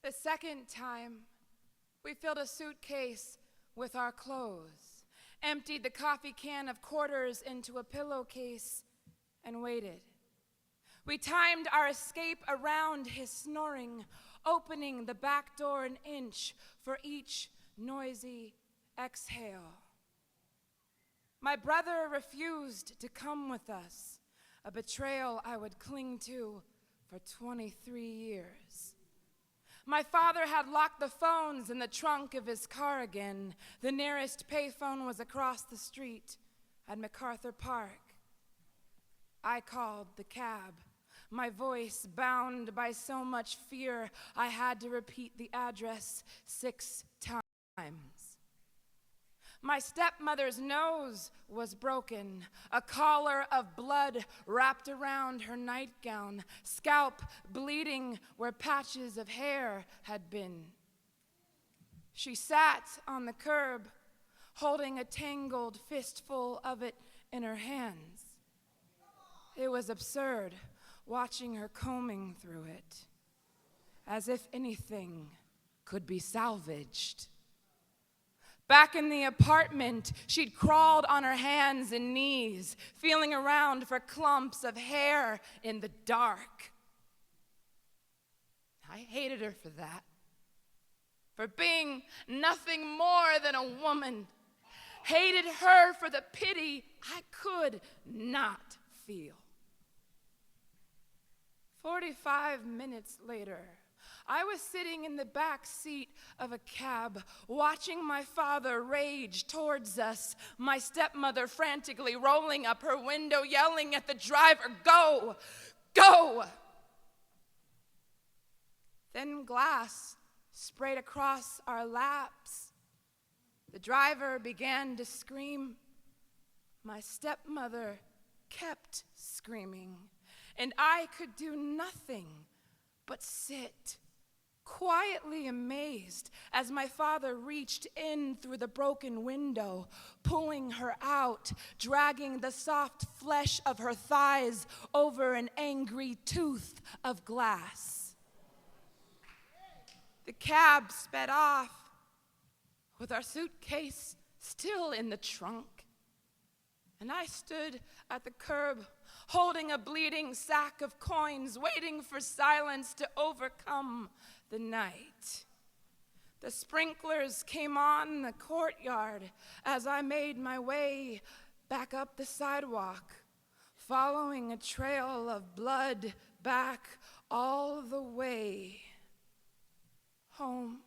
The second time, we filled a suitcase with our clothes, emptied the coffee can of quarters into a pillowcase, and waited. We timed our escape around his snoring, opening the back door an inch for each noisy exhale. My brother refused to come with us, a betrayal I would cling to for 23 years. My father had locked the phones in the trunk of his car again. The nearest payphone was across the street at MacArthur Park. I called the cab, my voice bound by so much fear I had to repeat the address 6 times. My stepmother's nose was broken, a collar of blood wrapped around her nightgown, scalp bleeding where patches of hair had been. She sat on the curb, holding a tangled fistful of it in her hands. It was absurd watching her combing through it, as if anything could be salvaged. Back in the apartment, she'd crawled on her hands and knees, feeling around for clumps of hair in the dark. I hated her for that, for being nothing more than a woman. Hated her for the pity I could not feel. 45 minutes later, I was sitting in the back seat of a cab, watching my father rage towards us, my stepmother frantically rolling up her window, yelling at the driver, "Go! Go!" Then glass sprayed across our laps. The driver began to scream. My stepmother kept screaming, and I could do nothing but sit, quietly amazed as my father reached in through the broken window, pulling her out, dragging the soft flesh of her thighs over an angry tooth of glass. The cab sped off with our suitcase still in the trunk, and I stood at the curb holding a bleeding sack of coins, waiting for silence to overcome the night. The sprinklers came on in the courtyard as I made my way back up the sidewalk, following a trail of blood back all the way home.